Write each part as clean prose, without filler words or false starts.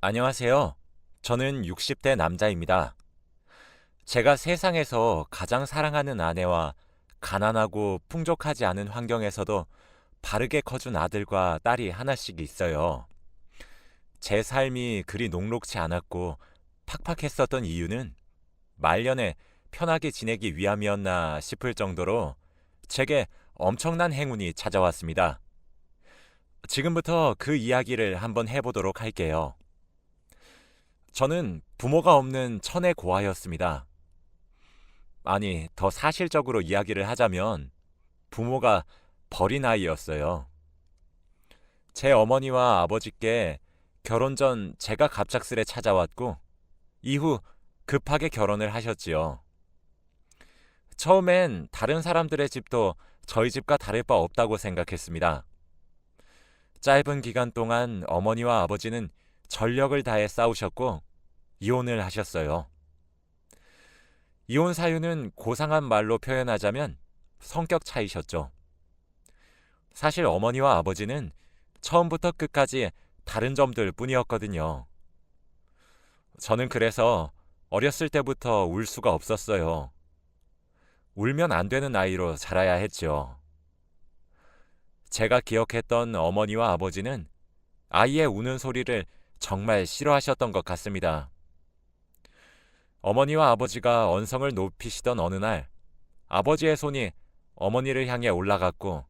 안녕하세요. 저는 60대 남자입니다. 제가 세상에서 가장 사랑하는 아내와 가난하고 풍족하지 않은 환경에서도 바르게 커준 아들과 딸이 하나씩 있어요. 제 삶이 그리 녹록지 않았고 팍팍했었던 이유는 말년에 편하게 지내기 위함이었나 싶을 정도로 제게 엄청난 행운이 찾아왔습니다. 지금부터 그 이야기를 한번 해보도록 할게요. 저는 부모가 없는 천의 고아였습니다. 아니, 더 사실적으로 이야기를 하자면 부모가 버린 아이였어요. 제 어머니와 아버지께 결혼 전 제가 갑작스레 찾아왔고 이후 급하게 결혼을 하셨지요. 처음엔 다른 사람들의 집도 저희 집과 다를 바 없다고 생각했습니다. 짧은 기간 동안 어머니와 아버지는 전력을 다해 싸우셨고 이혼을 하셨어요. 이혼 사유는 고상한 말로 표현하자면 성격 차이셨죠. 사실 어머니와 아버지는 처음부터 끝까지 다른 점들 뿐이었거든요. 저는 그래서 어렸을 때부터 울 수가 없었어요. 울면 안 되는 아이로 자라야 했죠. 제가 기억했던 어머니와 아버지는 아이의 우는 소리를 정말 싫어하셨던 것 같습니다. 어머니와 아버지가 언성을 높이시던 어느 날 아버지의 손이 어머니를 향해 올라갔고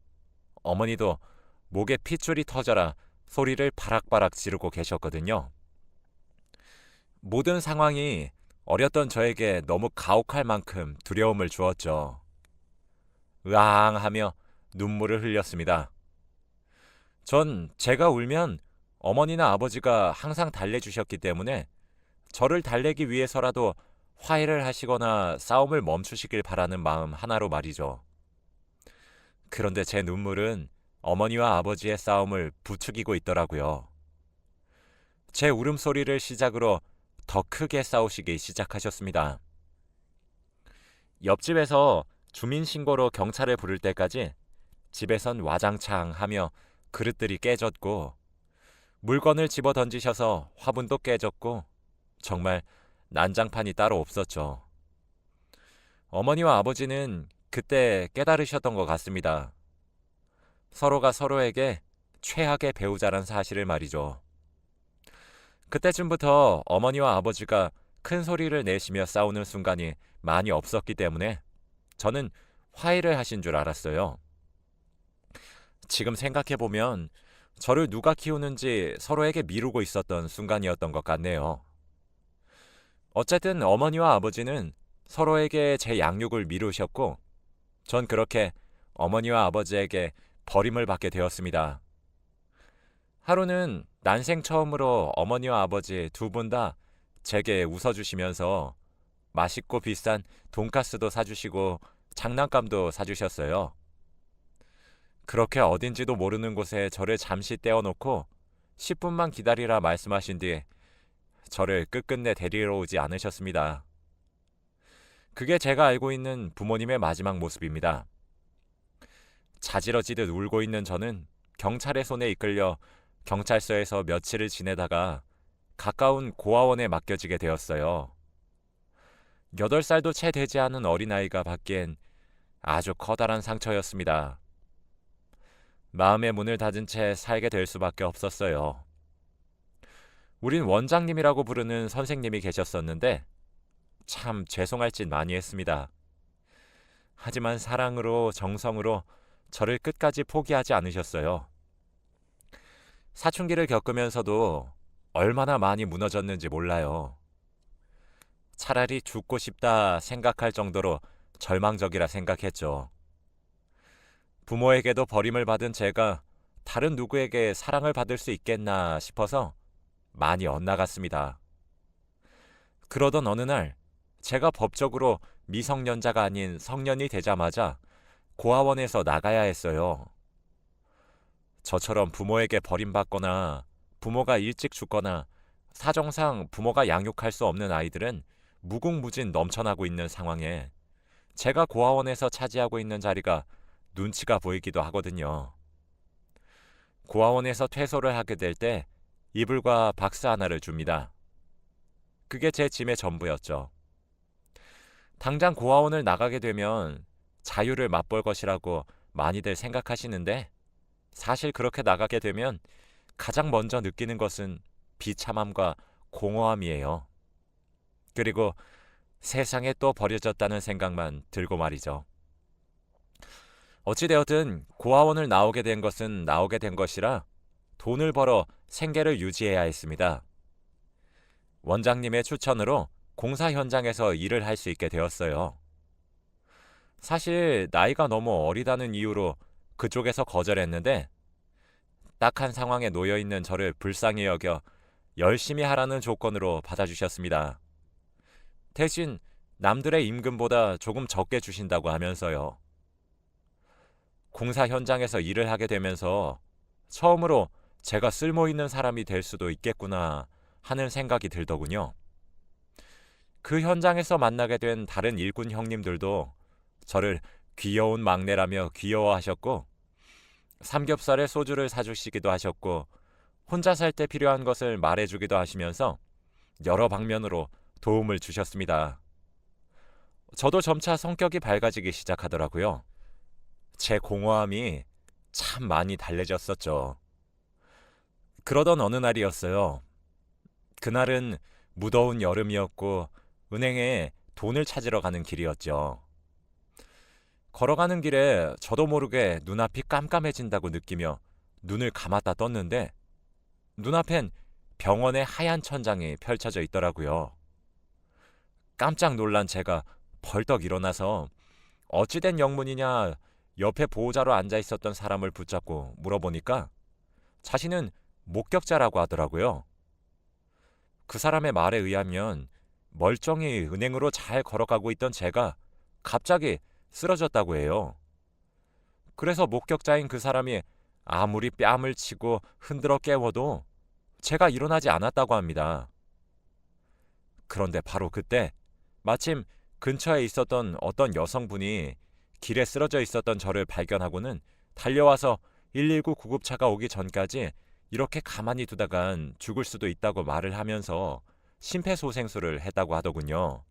어머니도 목에 핏줄이 터져라 소리를 바락바락 지르고 계셨거든요. 모든 상황이 어렸던 저에게 너무 가혹할 만큼 두려움을 주었죠. 으앙 하며 눈물을 흘렸습니다. 전 제가 울면 어머니나 아버지가 항상 달래주셨기 때문에 저를 달래기 위해서라도 화해를 하시거나 싸움을 멈추시길 바라는 마음 하나로 말이죠. 그런데 제 눈물은 어머니와 아버지의 싸움을 부추기고 있더라고요. 제 울음소리를 시작으로 더 크게 싸우시기 시작하셨습니다. 옆집에서 주민신고로 경찰을 부를 때까지 집에선 와장창 하며 그릇들이 깨졌고 물건을 집어 던지셔서 화분도 깨졌고 정말 난장판이 따로 없었죠. 어머니와 아버지는 그때 깨달으셨던 것 같습니다. 서로가 서로에게 최악의 배우자란 사실을 말이죠. 그때쯤부터 어머니와 아버지가 큰 소리를 내시며 싸우는 순간이 많이 없었기 때문에 저는 화해를 하신 줄 알았어요. 지금 생각해보면 저를 누가 키우는지 서로에게 미루고 있었던 순간이었던 것 같네요. 어쨌든 어머니와 아버지는 서로에게 제 양육을 미루셨고 전 그렇게 어머니와 아버지에게 버림을 받게 되었습니다. 하루는 난생 처음으로 어머니와 아버지 두 분 다 제게 웃어주시면서 맛있고 비싼 돈가스도 사주시고 장난감도 사주셨어요. 그렇게 어딘지도 모르는 곳에 저를 잠시 떼어놓고 10분만 기다리라 말씀하신 뒤 저를 끝끝내 데리러 오지 않으셨습니다. 그게 제가 알고 있는 부모님의 마지막 모습입니다. 자지러지듯 울고 있는 저는 경찰의 손에 이끌려 경찰서에서 며칠을 지내다가 가까운 고아원에 맡겨지게 되었어요. 8살도 채 되지 않은 어린아이가 받기엔 아주 커다란 상처였습니다. 마음의 문을 닫은 채 살게 될 수밖에 없었어요. 우린 원장님이라고 부르는 선생님이 계셨었는데 참 죄송할 짓 많이 했습니다. 하지만 사랑으로 정성으로 저를 끝까지 포기하지 않으셨어요. 사춘기를 겪으면서도 얼마나 많이 무너졌는지 몰라요. 차라리 죽고 싶다 생각할 정도로 절망적이라 생각했죠. 부모에게도 버림을 받은 제가 다른 누구에게 사랑을 받을 수 있겠나 싶어서 많이 엇나갔습니다. 그러던 어느 날 제가 법적으로 미성년자가 아닌 성년이 되자마자 고아원에서 나가야 했어요. 저처럼 부모에게 버림받거나 부모가 일찍 죽거나 사정상 부모가 양육할 수 없는 아이들은 무궁무진 넘쳐나고 있는 상황에 제가 고아원에서 차지하고 있는 자리가 눈치가 보이기도 하거든요. 고아원에서 퇴소를 하게 될 때 이불과 박스 하나를 줍니다. 그게 제 짐의 전부였죠. 당장 고아원을 나가게 되면 자유를 맛볼 것이라고 많이들 생각하시는데 사실 그렇게 나가게 되면 가장 먼저 느끼는 것은 비참함과 공허함이에요. 그리고 세상에 또 버려졌다는 생각만 들고 말이죠. 어찌되었든 고아원을 나오게 된 것은 나오게 된 것이라 돈을 벌어 생계를 유지해야 했습니다. 원장님의 추천으로 공사 현장에서 일을 할 수 있게 되었어요. 사실 나이가 너무 어리다는 이유로 그쪽에서 거절했는데 딱한 상황에 놓여 있는 저를 불쌍히 여겨 열심히 하라는 조건으로 받아주셨습니다. 대신 남들의 임금보다 조금 적게 주신다고 하면서요. 공사 현장에서 일을 하게 되면서 처음으로 제가 쓸모 있는 사람이 될 수도 있겠구나 하는 생각이 들더군요. 그 현장에서 만나게 된 다른 일꾼 형님들도 저를 귀여운 막내라며 귀여워하셨고 삼겹살에 소주를 사주시기도 하셨고 혼자 살 때 필요한 것을 말해주기도 하시면서 여러 방면으로 도움을 주셨습니다. 저도 점차 성격이 밝아지기 시작하더라고요. 제 공허함이 참 많이 달래졌었죠. 그러던 어느 날이었어요. 그날은 무더운 여름이었고 은행에 돈을 찾으러 가는 길이었죠. 걸어가는 길에 저도 모르게 눈앞이 깜깜해진다고 느끼며 눈을 감았다 떴는데 눈앞엔 병원의 하얀 천장이 펼쳐져 있더라고요. 깜짝 놀란 제가 벌떡 일어나서 어찌된 영문이냐 옆에 보호자로 앉아 있었던 사람을 붙잡고 물어보니까 자신은 목격자라고 하더라고요. 그 사람의 말에 의하면 멀쩡히 은행으로 잘 걸어가고 있던 제가 갑자기 쓰러졌다고 해요. 그래서 목격자인 그 사람이 아무리 뺨을 치고 흔들어 깨워도 제가 일어나지 않았다고 합니다. 그런데 바로 그때 마침 근처에 있었던 어떤 여성분이 길에 쓰러져 있었던 저를 발견하고는 달려와서 119 구급차가 오기 전까지 이렇게 가만히 두다간 죽을 수도 있다고 말을 하면서 심폐소생술을 했다고 하더군요.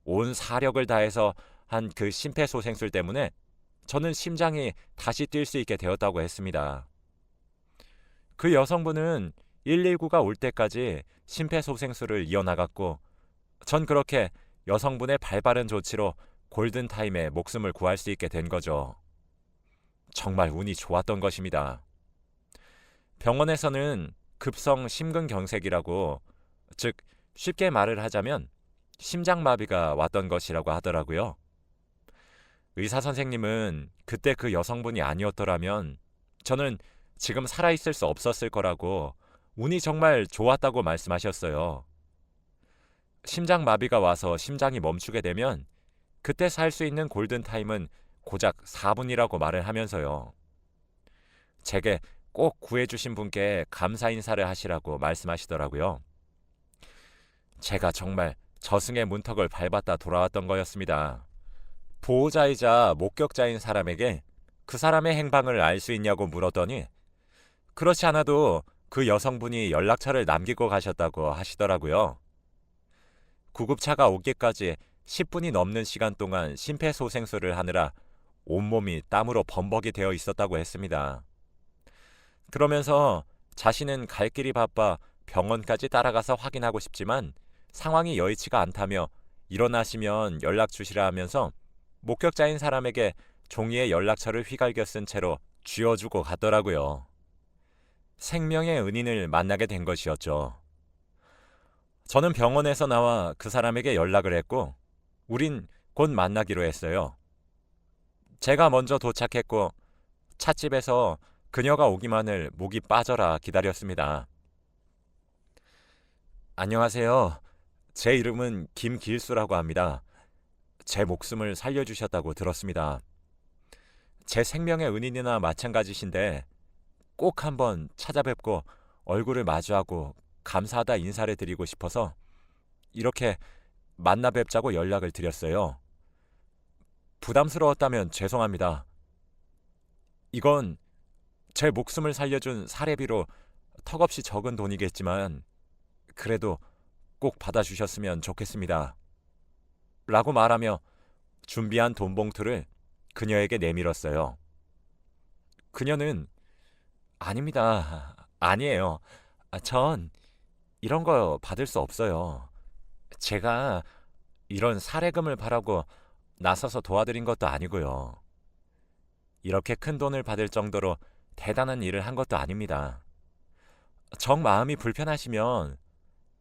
온 사력을 다해서 한 그 심폐소생술 때문에 저는 심장이 다시 뛸 수 있게 되었다고 했습니다. 그 여성분은 119가 올 때까지 심폐소생술을 이어나갔고 전 그렇게 여성분의 발빠른 조치로 골든타임에 목숨을 구할 수 있게 된 거죠. 정말 운이 좋았던 것입니다. 병원에서는 급성 심근경색이라고, 즉 쉽게 말을 하자면 심장마비가 왔던 것이라고 하더라고요. 의사 선생님은 그때 그 여성분이 아니었더라면 저는 지금 살아있을 수 없었을 거라고 운이 정말 좋았다고 말씀하셨어요. 심장마비가 와서 심장이 멈추게 되면 그때 살 수 있는 골든타임은 고작 4분이라고 말을 하면서요. 제게 꼭 구해주신 분께 감사 인사를 하시라고 말씀하시더라고요. 제가 정말 저승의 문턱을 밟았다 돌아왔던 거였습니다. 보호자이자 목격자인 사람에게 그 사람의 행방을 알 수 있냐고 물었더니 그렇지 않아도 그 여성분이 연락처를 남기고 가셨다고 하시더라고요. 구급차가 오기까지 10분이 넘는 시간 동안 심폐소생술을 하느라 온몸이 땀으로 범벅이 되어 있었다고 했습니다. 그러면서 자신은 갈 길이 바빠 병원까지 따라가서 확인하고 싶지만 상황이 여의치가 않다며 일어나시면 연락 주시라 하면서 목격자인 사람에게 종이에 연락처를 휘갈겨 쓴 채로 쥐어주고 갔더라고요. 생명의 은인을 만나게 된 것이었죠. 저는 병원에서 나와 그 사람에게 연락을 했고 우린 곧 만나기로 했어요. 제가 먼저 도착했고 찻집에서 그녀가 오기만을 목이 빠져라 기다렸습니다. 안녕하세요. 제 이름은 김길수라고 합니다. 제 목숨을 살려주셨다고 들었습니다. 제 생명의 은인이나 마찬가지신데 꼭 한번 찾아뵙고 얼굴을 마주하고 감사하다 인사를 드리고 싶어서 이렇게 만나 뵙자고 연락을 드렸어요. 부담스러웠다면 죄송합니다. 이건 제 목숨을 살려준 사례비로 턱없이 적은 돈이겠지만 그래도 꼭 받아주셨으면 좋겠습니다. 라고 말하며 준비한 돈 봉투를 그녀에게 내밀었어요. 그녀는 아닙니다. 아니에요. 전 이런 거 받을 수 없어요. 제가 이런 사례금을 바라고 나서서 도와드린 것도 아니고요. 이렇게 큰 돈을 받을 정도로 대단한 일을 한 것도 아닙니다. 정 마음이 불편하시면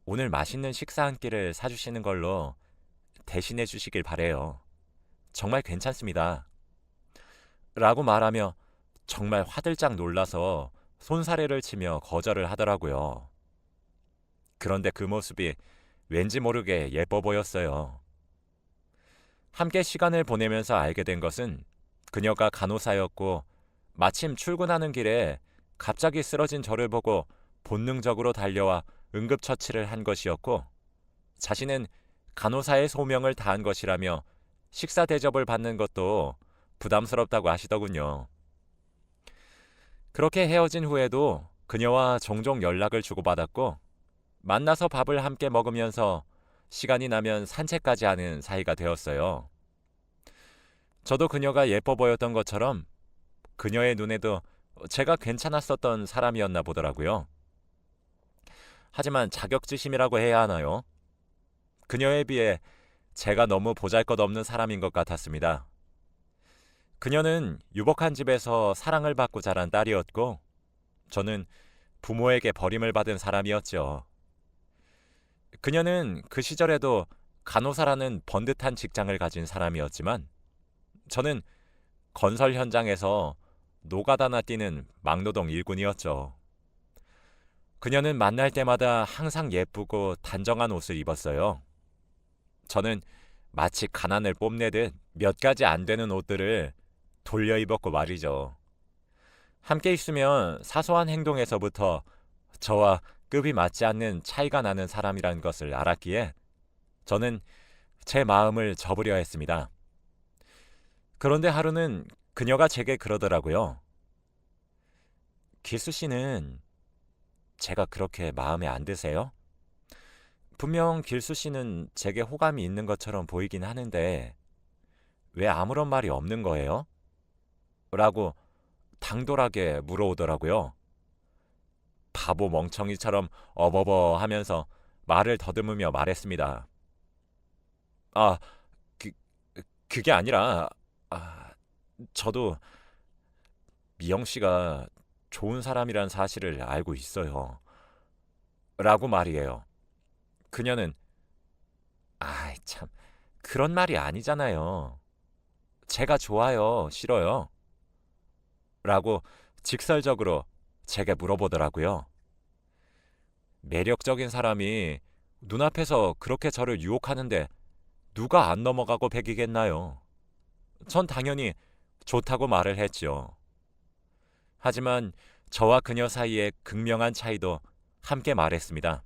오늘 맛있는 식사 한 끼를 사주시는 걸로 대신해 주시길 바래요. 정말 괜찮습니다. 라고 말하며 정말 화들짝 놀라서 손사래를 치며 거절을 하더라고요. 그런데 그 모습이 왠지 모르게 예뻐 보였어요. 함께 시간을 보내면서 알게 된 것은 그녀가 간호사였고 마침 출근하는 길에 갑자기 쓰러진 저를 보고 본능적으로 달려와 응급처치를 한 것이었고 자신은 간호사의 소명을 다한 것이라며 식사 대접을 받는 것도 부담스럽다고 하시더군요. 그렇게 헤어진 후에도 그녀와 종종 연락을 주고받았고 만나서 밥을 함께 먹으면서 시간이 나면 산책까지 하는 사이가 되었어요. 저도 그녀가 예뻐 보였던 것처럼 그녀의 눈에도 제가 괜찮았었던 사람이었나 보더라고요. 하지만 자격지심이라고 해야 하나요? 그녀에 비해 제가 너무 보잘것없는 사람인 것 같았습니다. 그녀는 유복한 집에서 사랑을 받고 자란 딸이었고 저는 부모에게 버림을 받은 사람이었죠. 그녀는 그 시절에도 간호사라는 번듯한 직장을 가진 사람이었지만 저는 건설 현장에서 노가다나 뛰는 막노동 일꾼이었죠. 그녀는 만날 때마다 항상 예쁘고 단정한 옷을 입었어요. 저는 마치 가난을 뽐내듯 몇 가지 안 되는 옷들을 돌려 입었고 말이죠. 함께 있으면 사소한 행동에서부터 저와 급이 맞지 않는 차이가 나는 사람이라는 것을 알았기에 저는 제 마음을 접으려 했습니다. 그런데 하루는 그녀가 제게 그러더라고요. 기수 씨는 제가 그렇게 마음에 안 드세요? 분명 길수 씨는 제게 호감이 있는 것처럼 보이긴 하는데 왜 아무런 말이 없는 거예요? 라고 당돌하게 물어오더라고요. 바보 멍청이처럼 어버버 하면서 말을 더듬으며 말했습니다. 아, 그, 그게 아니라 저도 미영 씨가 좋은 사람이란 사실을 알고 있어요. 라고 말이에요. 그녀는 아이 참 그런 말이 아니잖아요. 제가 좋아요, 싫어요? 라고 직설적으로 제게 물어보더라고요. 매력적인 사람이 눈앞에서 그렇게 저를 유혹하는데 누가 안 넘어가고 배기겠나요? 전 당연히 좋다고 말을 했지요. 하지만 저와 그녀 사이의 극명한 차이도 함께 말했습니다.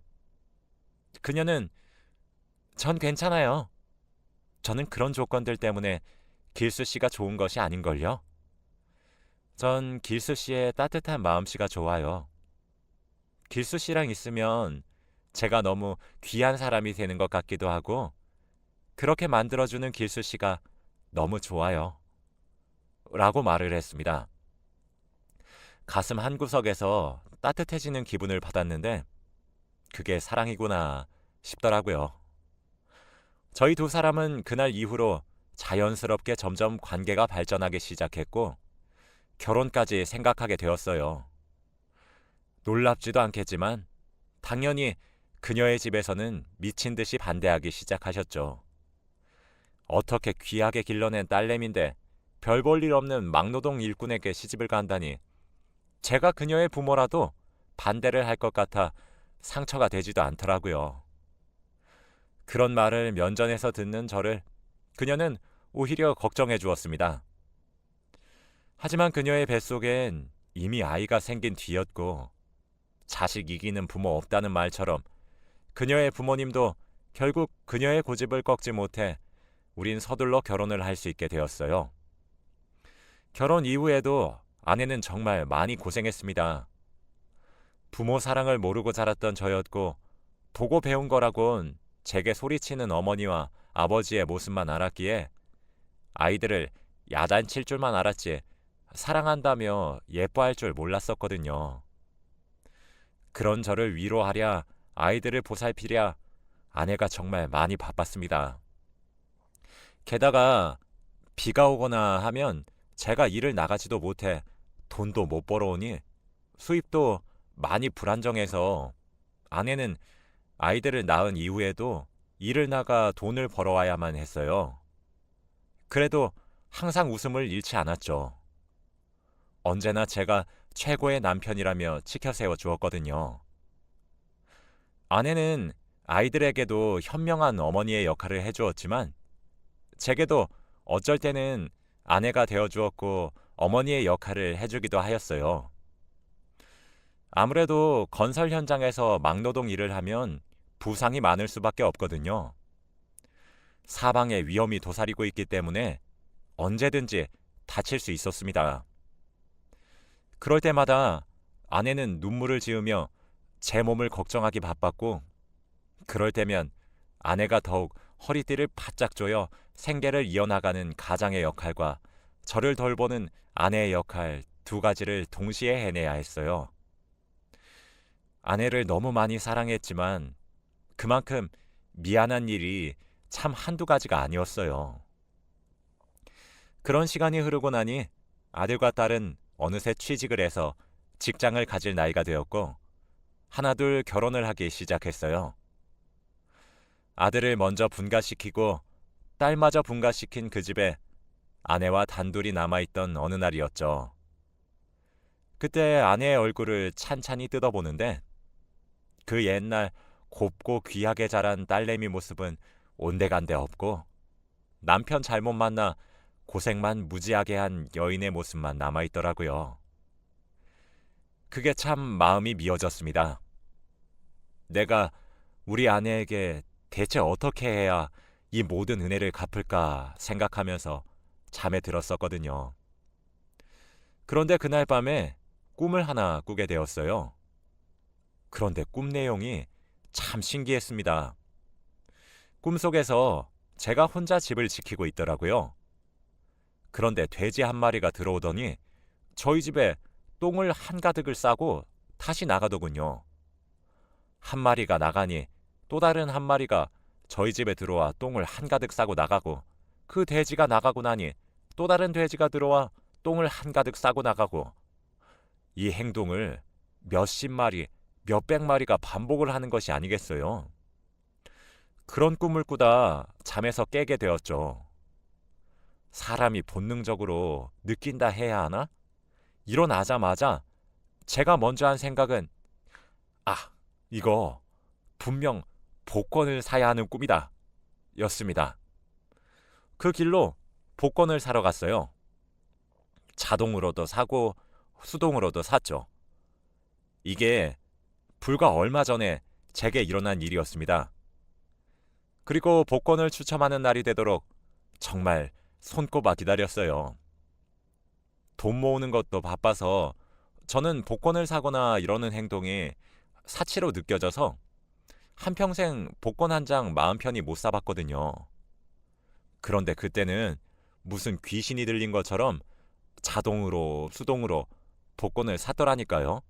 그녀는 전 괜찮아요. 저는 그런 조건들 때문에 길수 씨가 좋은 것이 아닌걸요. 전 길수 씨의 따뜻한 마음씨가 좋아요. 길수 씨랑 있으면 제가 너무 귀한 사람이 되는 것 같기도 하고 그렇게 만들어주는 길수 씨가 너무 좋아요. 라고 말을 했습니다. 가슴 한구석에서 따뜻해지는 기분을 받았는데 그게 사랑이구나 싶더라고요. 저희 두 사람은 그날 이후로 자연스럽게 점점 관계가 발전하기 시작했고 결혼까지 생각하게 되었어요. 놀랍지도 않겠지만 당연히 그녀의 집에서는 미친 듯이 반대하기 시작하셨죠. 어떻게 귀하게 길러낸 딸내미인데 별 볼 일 없는 막노동 일꾼에게 시집을 간다니 제가 그녀의 부모라도 반대를 할 것 같아 상처가 되지도 않더라고요. 그런 말을 면전에서 듣는 저를 그녀는 오히려 걱정해 주었습니다. 하지만 그녀의 뱃속엔 이미 아이가 생긴 뒤였고 자식 이기는 부모 없다는 말처럼 그녀의 부모님도 결국 그녀의 고집을 꺾지 못해 우린 서둘러 결혼을 할 수 있게 되었어요. 결혼 이후에도 아내는 정말 많이 고생했습니다. 부모 사랑을 모르고 자랐던 저였고 보고 배운 거라곤 제게 소리치는 어머니와 아버지의 모습만 알았기에 아이들을 야단칠 줄만 알았지 사랑한다며 예뻐할 줄 몰랐었거든요. 그런 저를 위로하랴 아이들을 보살피랴 아내가 정말 많이 바빴습니다. 게다가 비가 오거나 하면 제가 일을 나가지도 못해 돈도 못 벌어오니 수입도 많이 불안정해서 아내는 아이들을 낳은 이후에도 일을 나가 돈을 벌어와야만 했어요. 그래도 항상 웃음을 잃지 않았죠. 언제나 제가 최고의 남편이라며 치켜세워 주었거든요. 아내는 아이들에게도 현명한 어머니의 역할을 해주었지만 제게도 어쩔 때는 아내가 되어주었고 어머니의 역할을 해주기도 하였어요. 아무래도 건설 현장에서 막노동 일을 하면 부상이 많을 수밖에 없거든요. 사방에 위험이 도사리고 있기 때문에 언제든지 다칠 수 있었습니다. 그럴 때마다 아내는 눈물을 지으며 제 몸을 걱정하기 바빴고 그럴 때면 아내가 더욱 허리띠를 바짝 조여 생계를 이어나가는 가장의 역할과 저를 돌보는 아내의 역할 두 가지를 동시에 해내야 했어요. 아내를 너무 많이 사랑했지만 그만큼 미안한 일이 참 한두 가지가 아니었어요. 그런 시간이 흐르고 나니 아들과 딸은 어느새 취직을 해서 직장을 가질 나이가 되었고 하나둘 결혼을 하기 시작했어요. 아들을 먼저 분가시키고 딸마저 분가시킨 그 집에 아내와 단둘이 남아있던 어느 날이었죠. 그때 아내의 얼굴을 찬찬히 뜯어보는데 그 옛날 곱고 귀하게 자란 딸내미 모습은 온데간데 없고 남편 잘못 만나 고생만 무지하게 한 여인의 모습만 남아있더라고요. 그게 참 마음이 미어졌습니다. 내가 우리 아내에게 대체 어떻게 해야 이 모든 은혜를 갚을까 생각하면서 잠에 들었었거든요. 그런데 그날 밤에 꿈을 하나 꾸게 되었어요. 그런데 꿈 내용이 참 신기했습니다. 꿈속에서 제가 혼자 집을 지키고 있더라고요. 그런데 돼지 한 마리가 들어오더니 저희 집에 똥을 한가득을 싸고 다시 나가더군요. 한 마리가 나가니 또 다른 한 마리가 저희 집에 들어와 똥을 한가득 싸고 나가고 그 돼지가 나가고 나니 또 다른 돼지가 들어와 똥을 한가득 싸고 나가고 이 행동을 몇십 마리, 몇백 마리가 반복을 하는 것이 아니겠어요. 그런 꿈을 꾸다 잠에서 깨게 되었죠. 사람이 본능적으로 느낀다 해야 하나? 일어나자마자 제가 먼저 한 생각은 이거 분명 복권을 사야 하는 꿈이다 였습니다. 그 길로 복권을 사러 갔어요. 자동으로도 사고 수동으로도 샀죠. 이게 불과 얼마 전에 제게 일어난 일이었습니다. 그리고 복권을 추첨하는 날이 되도록 정말 손꼽아 기다렸어요. 돈 모으는 것도 바빠서 저는 복권을 사거나 이러는 행동이 사치로 느껴져서 한평생 복권 한 장 마음 편히 못 사봤거든요. 그런데 그때는 무슨 귀신이 들린 것처럼 자동으로 수동으로 복권을 샀더라니까요.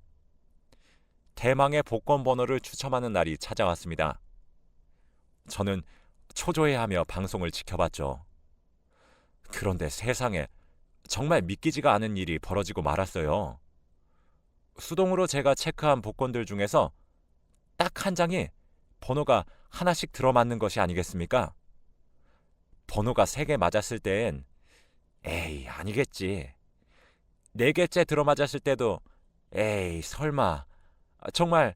대망의 복권 번호를 추첨하는 날이 찾아왔습니다. 저는 초조해하며 방송을 지켜봤죠. 그런데 세상에 정말 믿기지가 않은 일이 벌어지고 말았어요. 수동으로 제가 체크한 복권들 중에서 딱 한 장이 번호가 하나씩 들어맞는 것이 아니겠습니까? 번호가 3개 맞았을 땐 에이 아니겠지. 4개째 들어맞았을 때도 에이 설마 정말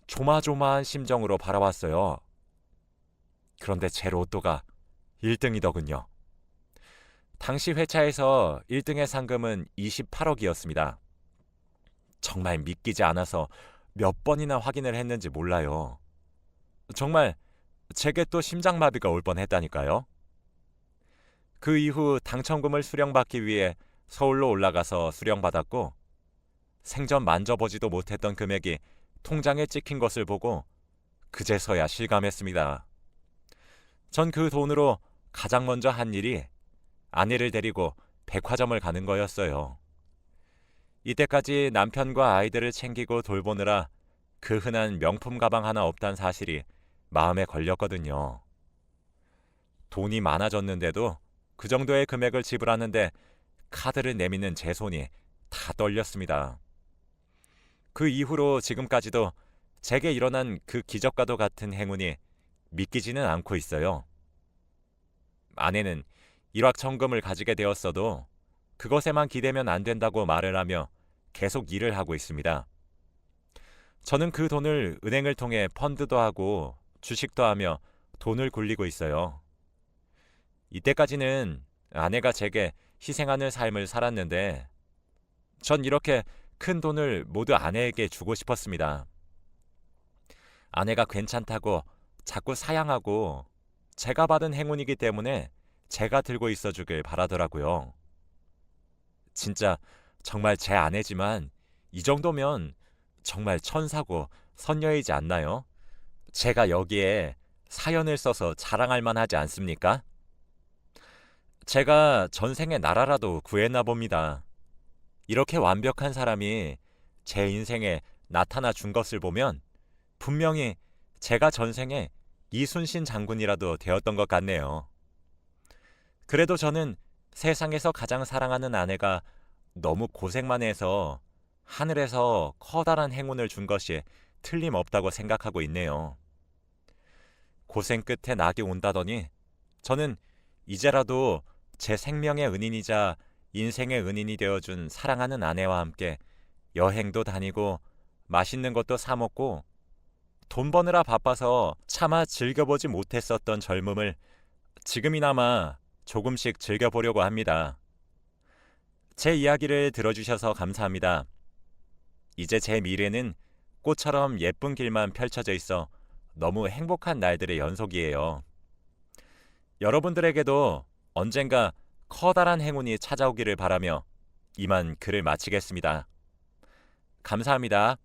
조마조마한 심정으로 바라봤어요. 그런데 제 로또가 1등이더군요. 당시 회차에서 1등의 상금은 28억이었습니다. 정말 믿기지 않아서 몇 번이나 확인을 했는지 몰라요. 정말 제게 또 심장마비가 올 뻔했다니까요. 그 이후 당첨금을 수령받기 위해 서울로 올라가서 수령받았고 생전 만져보지도 못했던 금액이 통장에 찍힌 것을 보고 그제서야 실감했습니다. 전 그 돈으로 가장 먼저 한 일이 아내를 데리고 백화점을 가는 거였어요. 이때까지 남편과 아이들을 챙기고 돌보느라 그 흔한 명품 가방 하나 없단 사실이 마음에 걸렸거든요. 돈이 많아졌는데도 그 정도의 금액을 지불하는데 카드를 내미는 제 손이 다 떨렸습니다. 그 이후로 지금까지도 제게 일어난 그 기적과도 같은 행운이 믿기지는 않고 있어요. 아내는 일확천금을 가지게 되었어도 그것에만 기대면 안 된다고 말을 하며 계속 일을 하고 있습니다. 저는 그 돈을 은행을 통해 펀드도 하고 주식도 하며 돈을 굴리고 있어요. 이때까지는 아내가 제게 희생하는 삶을 살았는데 전 이렇게 큰 돈을 모두 아내에게 주고 싶었습니다. 아내가 괜찮다고 자꾸 사양하고 제가 받은 행운이기 때문에 제가 들고 있어 주길 바라더라고요. 진짜 정말 제 아내지만 이 정도면 정말 천사고 선녀이지 않나요? 제가 여기에 사연을 써서 자랑할 만하지 않습니까? 제가 전생에 나라라도 구했나 봅니다. 이렇게 완벽한 사람이 제 인생에 나타나 준 것을 보면 분명히 제가 전생에 이순신 장군이라도 되었던 것 같네요. 그래도 저는 세상에서 가장 사랑하는 아내가 너무 고생만 해서 하늘에서 커다란 행운을 준 것이 틀림없다고 생각하고 있네요. 고생 끝에 낙이 온다더니 저는 이제라도 제 생명의 은인이자 인생의 은인이 되어준 사랑하는 아내와 함께 여행도 다니고 맛있는 것도 사 먹고 돈 버느라 바빠서 차마 즐겨보지 못했었던 젊음을 지금이나마 조금씩 즐겨보려고 합니다. 제 이야기를 들어주셔서 감사합니다. 이제 제 미래는 꽃처럼 예쁜 길만 펼쳐져 있어 너무 행복한 날들의 연속이에요. 여러분들에게도 언젠가 커다란 행운이 찾아오기를 바라며 이만 글을 마치겠습니다. 감사합니다.